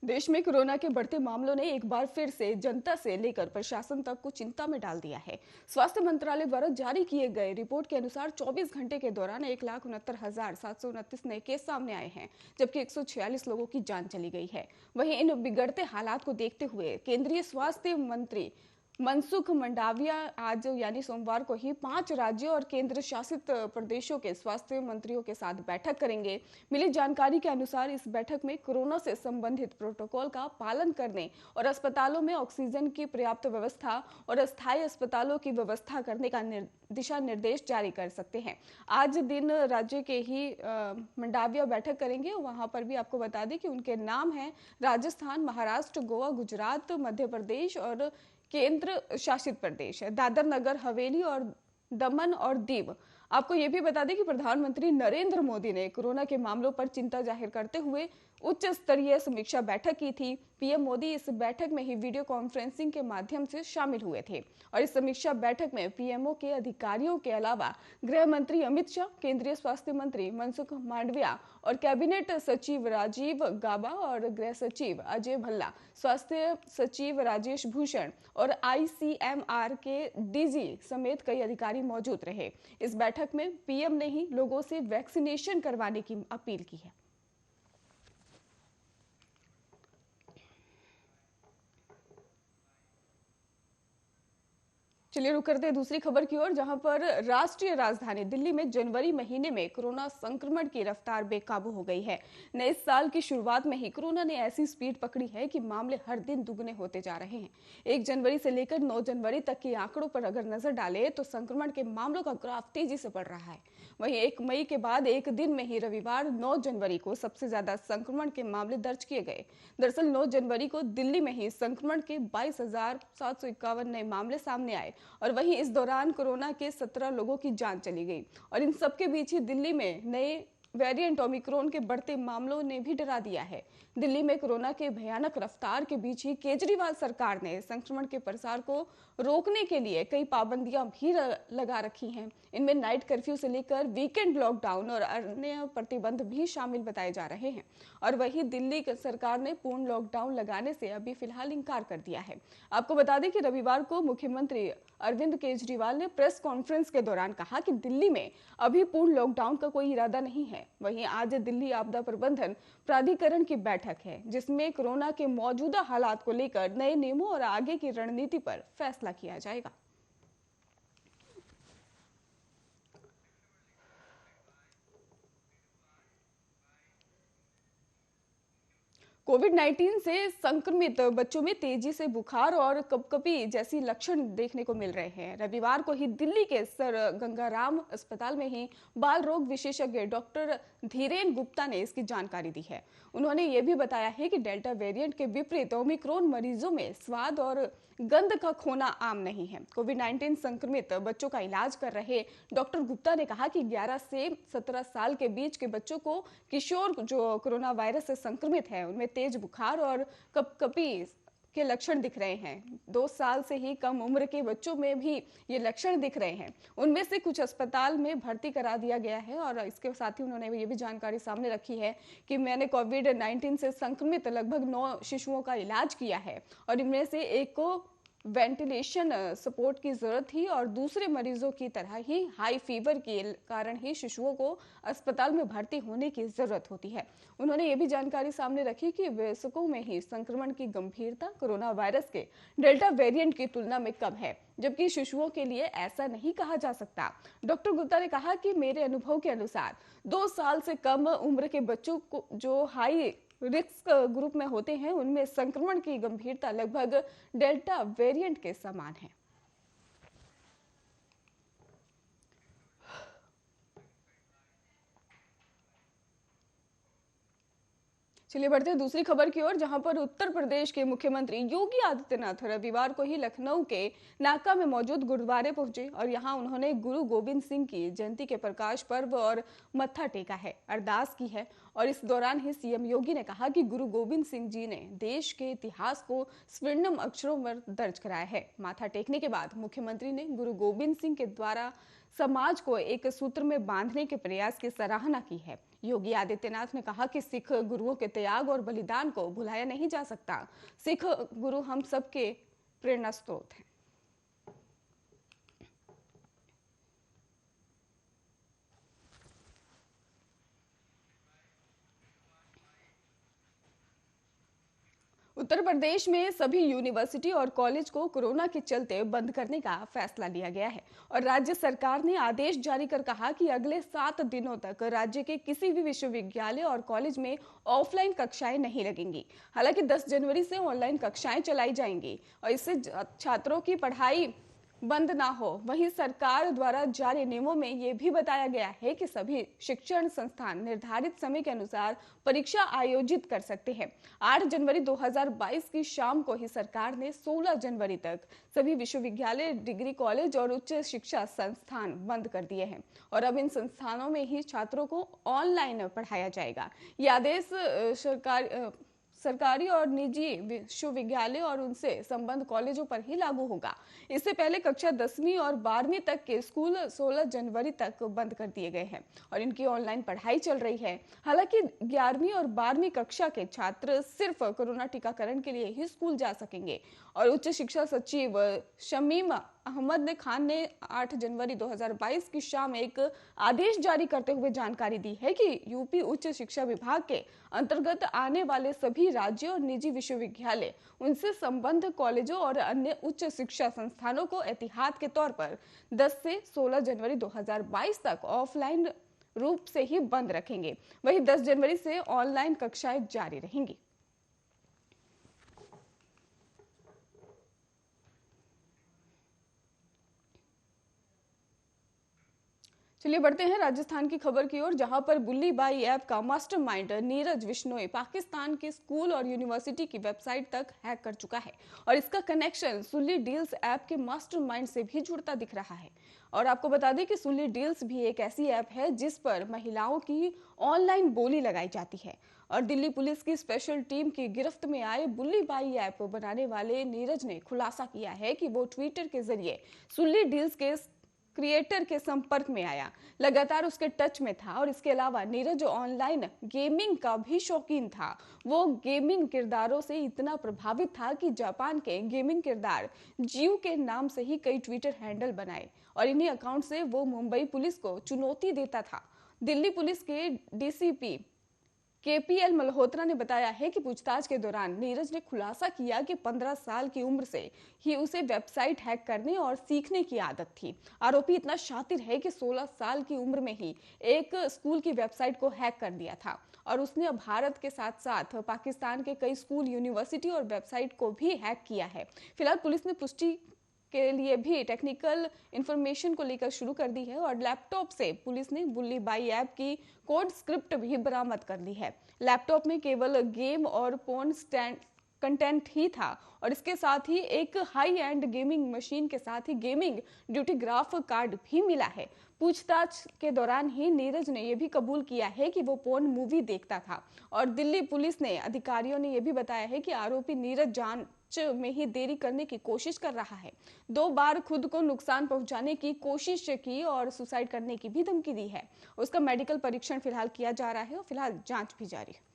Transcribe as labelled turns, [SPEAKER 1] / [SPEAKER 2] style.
[SPEAKER 1] देश में कोरोना के बढ़ते मामलों ने एक बार फिर से जनता से लेकर प्रशासन तक को चिंता में डाल दिया है। स्वास्थ्य मंत्रालय द्वारा जारी किए गए रिपोर्ट के अनुसार 24 घंटे के दौरान 1,69,729 नए केस सामने आए हैं, जबकि 146 लोगों की जान चली गई है। वहीं इन बिगड़ते हालात को देखते हुए केंद्रीय स्वास्थ्य मंत्री मनसुख मंडाविया आज यानी सोमवार को ही 5 राज्यों और केंद्र शासित प्रदेशों के स्वास्थ्य मंत्रियों के साथ बैठक करेंगे। मिली जानकारी के अनुसार इस बैठक में कोरोना से संबंधित प्रोटोकॉल का पालन करने और अस्पतालों में ऑक्सीजन की पर्याप्त व्यवस्था और अस्थायी अस्पतालों की व्यवस्था करने का दिशा निर्देश जारी कर सकते हैं। आज दिन राज्य के ही मंडाविया बैठक करेंगे। वहां पर भी आपको बता दें कि उनके नाम हैं राजस्थान, महाराष्ट्र, गोवा, गुजरात, मध्य प्रदेश और केंद्र शासित प्रदेश है दादर नगर हवेली और दमन और दीव। आपको यह भी बता दें कि प्रधानमंत्री नरेंद्र मोदी ने कोरोना के मामलों पर चिंता जाहिर करते हुए उच्च स्तरीय समीक्षा बैठक की थी। पीएम मोदी इस बैठक में ही वीडियो कॉन्फ्रेंसिंग के माध्यम से शामिल हुए थे और इस समीक्षा बैठक में पीएमओ के अधिकारियों के अलावा गृह मंत्री अमित शाह, केंद्रीय स्वास्थ्य मंत्री मनसुख मांडविया और कैबिनेट सचिव राजीव गाबा और गृह सचिव अजय भल्ला, स्वास्थ्य सचिव राजेश भूषण और आईसीएमआर के डीजी समेत कई अधिकारी मौजूद रहे। इस बैठक में पीएम ने ही लोगों से वैक्सीनेशन करवाने की अपील की है। चलिए रुक करते हैं दूसरी खबर की ओर, जहां पर राष्ट्रीय राजधानी दिल्ली में जनवरी महीने में कोरोना संक्रमण की रफ्तार बेकाबू हो गई है। नए साल की शुरुआत में ही कोरोना ने ऐसी स्पीड पकड़ी है कि मामले हर दिन दुगने होते जा रहे हैं। 1 जनवरी से लेकर 9 जनवरी तक के आंकड़ों पर अगर नजर डालें तो संक्रमण के मामलों का ग्राफ तेजी से बढ़ रहा है। वहीं 1 मई के बाद एक दिन में ही रविवार 9 जनवरी को सबसे ज्यादा संक्रमण के मामले दर्ज किए गए। दरअसल 9 जनवरी को दिल्ली में ही संक्रमण के 22,751 नए मामले सामने आए और वहीं इस दौरान कोरोना के 17 लोगों की जान चली गई और इन सबके बीच ही दिल्ली में नए वेरिएंट ओमिक्रॉन के बढ़ते मामलों ने भी डरा दिया है। दिल्ली में कोरोना के भयानक रफ्तार के बीच ही केजरीवाल सरकार ने संक्रमण के प्रसार को रोकने के लिए कई पाबंदियां भी लगा रखी हैं। इनमें नाइट कर्फ्यू से लेकर वीकेंड लॉकडाउन और अन्य प्रतिबंध भी शामिल बताए जा रहे हैं और वहीं दिल्ली सरकार ने पूर्ण लॉकडाउन लगाने से अभी फिलहाल इंकार कर दिया है। आपको बता दें कि रविवार को मुख्यमंत्री अरविंद केजरीवाल ने प्रेस कॉन्फ्रेंस के दौरान कहा कि दिल्ली में अभी पूर्ण लॉकडाउन का कोई इरादा नहीं है। वहीं आज दिल्ली आपदा प्रबंधन प्राधिकरण की बैठक है, जिसमें कोरोना के मौजूदा हालात को लेकर नए नियमों और आगे की रणनीति पर फैसला किया जाएगा। कोविड-19 से संक्रमित बच्चों में तेजी से बुखार और कपकपी जैसी लक्षण देखने को मिल रहे हैं। रविवार को ही दिल्ली के सर गंगाराम अस्पताल में ही बाल रोग विशेषज्ञ डॉक्टर धीरेन गुप्ता ने इसकी जानकारी दी है। उन्होंने ये भी बताया है कि डेल्टा वेरिएंट के विपरीत ओमिक्रॉन मरीजों में स्वाद और गंध का खोना आम नहीं है। कोविड-19 संक्रमित बच्चों का इलाज कर रहे डॉक्टर गुप्ता ने कहा कि 11 से 17 साल के बीच के बच्चों को किशोर जो कोरोना वायरस से संक्रमित है उनमें तेज बुखार और कपकपी के लक्षण दिख रहे हैं। 2 साल से ही कम उम्र के बच्चों में भी ये लक्षण दिख रहे हैं। उनमें से कुछ अस्पताल में भर्ती करा दिया गया है और इसके साथ ही उन्होंने ये भी जानकारी सामने रखी है कि मैंने कोविड-19 से संक्रमित लगभग 9 शिशुओं का इलाज किया है और इनमें से एक को वेंटिलेशन सपोर्ट की जरूरत थी और दूसरे मरीजों की तरह ही हाई फीवर के कारण ही शिशुओं को अस्पताल में भर्ती होने की जरूरत होती है। उन्होंने ये भी जानकारी सामने रखी कि वयस्कों में ही संक्रमण की गंभीरता कोरोना वायरस के डेल्टा वेरिएंट की तुलना में कम है, जबकि शिशुओं के लिए ऐसा नहीं कहा जा सकता। डॉक्टर गुप्ता ने कहा कि मेरे अनुभव के अनुसार 2 साल से कम उम्र के बच्चों को जो हाई रिस्क ग्रुप में होते हैं उनमें संक्रमण की गंभीरता लगभग डेल्टा वेरिएंट के समान है। चलिए बढ़ते हैं दूसरी खबर की ओर, जहां पर उत्तर प्रदेश के मुख्यमंत्री योगी आदित्यनाथ रविवार को ही लखनऊ के नाका में मौजूद गुरुद्वारे पहुंचे और यहां उन्होंने गुरु गोविंद सिंह की जयंती के प्रकाश पर्व और मत्था टेका है, अरदास की है और इस दौरान ही सीएम योगी ने कहा कि गुरु गोविंद सिंह जी ने देश के इतिहास को स्वर्णिम अक्षरों पर दर्ज कराया है। माथा टेकने के बाद मुख्यमंत्री ने गुरु गोविंद सिंह के द्वारा समाज को एक सूत्र में बांधने के प्रयास की सराहना की है। योगी आदित्यनाथ ने कहा कि सिख गुरुओं के त्याग और बलिदान को भुलाया नहीं जा सकता। सिख गुरु हम सबके प्रेरणा स्रोत हैं। उत्तर प्रदेश में सभी यूनिवर्सिटी और कॉलेज को कोरोना के चलते बंद करने का फैसला लिया गया है और राज्य सरकार ने आदेश जारी कर कहा कि अगले 7 दिनों तक राज्य के किसी भी विश्वविद्यालय और कॉलेज में ऑफलाइन कक्षाएं नहीं लगेंगी। हालांकि 10 जनवरी से ऑनलाइन कक्षाएं चलाई जाएंगी और इससे छात्रों की पढ़ाई बंद ना हो। वहीं सरकार द्वारा जारी नियमों में यह भी बताया गया है कि सभी शिक्षण संस्थान निर्धारित समय के अनुसार परीक्षा आयोजित कर सकते हैं। 8 जनवरी 2022 की शाम को ही सरकार ने 16 जनवरी तक सभी विश्वविद्यालय, डिग्री कॉलेज और उच्च शिक्षा संस्थान बंद कर दिए हैं और अब इन संस्थानों में ही छात्रों को ऑनलाइन पढ़ाया जाएगा। यह आदेश सरकारी और निजी विश्वविद्यालय और उनसे संबद्ध कॉलेजों पर ही लागू होगा। इससे पहले कक्षा 10वीं और 12वीं तक के स्कूल 16 जनवरी तक बंद कर दिए गए हैं और इनकी ऑनलाइन पढ़ाई चल रही है। हालांकि 11वीं और 12वीं कक्षा के छात्र सिर्फ कोरोना टीकाकरण के लिए ही स्कूल जा सकेंगे और उच्च शिक्षा सचिव शमीम अहमद खान ने 8 जनवरी 2022 की शाम एक आदेश जारी करते हुए जानकारी दी है कि यूपी उच्च शिक्षा विभाग के अंतर्गत आने वाले सभी राज्य और निजी विश्वविद्यालय, उनसे संबद्ध कॉलेजों और अन्य उच्च शिक्षा संस्थानों को एहतियात के तौर पर 10 से 16 जनवरी 2022 तक ऑफलाइन रूप से ही बंद रखेंगे। वहीं 10 जनवरी से ऑनलाइन कक्षाएं जारी रहेंगी। चलिए बढ़ते हैं राजस्थान की खबर की ओर, जहां पर बुल्ली बाई ऐप का मास्टरमाइंड नीरज बिश्नोई पाकिस्तान के स्कूल और यूनिवर्सिटी की वेबसाइट तक हैक कर चुका है और इसका कनेक्शन सुल्ली डील्स ऐप के मास्टरमाइंड से भी जुड़ता दिख रहा है। और आपको बता दें कि सुल्ली डील्स भी एक ऐसी ऐप है जिस पर महिलाओं की ऑनलाइन बोली लगाई जाती है और दिल्ली पुलिस की स्पेशल टीम की गिरफ्त में आए बुल्ली बाई ऐप बनाने वाले नीरज ने खुलासा किया है कि वो ट्विटर के जरिए सुल्ली डील्स के क्रिएटर के संपर्क में आया, लगातार उसके टच में था और इसके अलावा नीरज ऑनलाइन गेमिंग का भी शौकीन था। वो गेमिंग किरदारों से इतना प्रभावित था कि जापान के गेमिंग किरदार जीव के नाम से ही कई ट्विटर हैंडल बनाए और इन्हीं अकाउंट से वो मुंबई पुलिस को चुनौती देता था। दिल्ली पुलिस के डीसीपी केपीएल मल्होत्रा ने बताया है कि पूछताछ के दौरान नीरज ने खुलासा किया कि 15 साल की उम्र से ही उसे वेबसाइट हैक करने और सीखने की आदत थी। आरोपी इतना शातिर है कि 16 साल की उम्र में ही एक स्कूल की वेबसाइट को हैक कर दिया था और उसने अब भारत के साथ साथ पाकिस्तान के कई स्कूल, यूनिवर्सिटी और वेबसाइट को भी हैक किया है। फिलहाल पुलिस ने पुष्टि के लिए भी टेक्निकल इंफॉर्मेशन को लेकर शुरू कर दी है और लैपटॉप से पुलिस ने बुल्ली बाई ऐप की कोड स्क्रिप्ट भी बरामद कर ली है। लैपटॉप में केवल गेम और पोर्न कंटेंट ही था और इसके साथ ही एक हाई एंड गेमिंग मशीन के साथ ही गेमिंग ड्यूटी ग्राफ कार्ड भी मिला है। पूछताछ के दौरान ही नीरज ने यह भी कबूल किया है कि वो पोर्न मूवी देखता था और दिल्ली पुलिस ने अधिकारियों ने यह भी बताया है कि आरोपी नीरज जांच में ही देरी करने की कोशिश कर रहा है। 2 बार खुद को नुकसान पहुंचाने की कोशिश की और सुसाइड करने की भी धमकी दी है। उसका मेडिकल परीक्षण फिलहाल किया जा रहा है और फिलहाल जांच भी जारी है।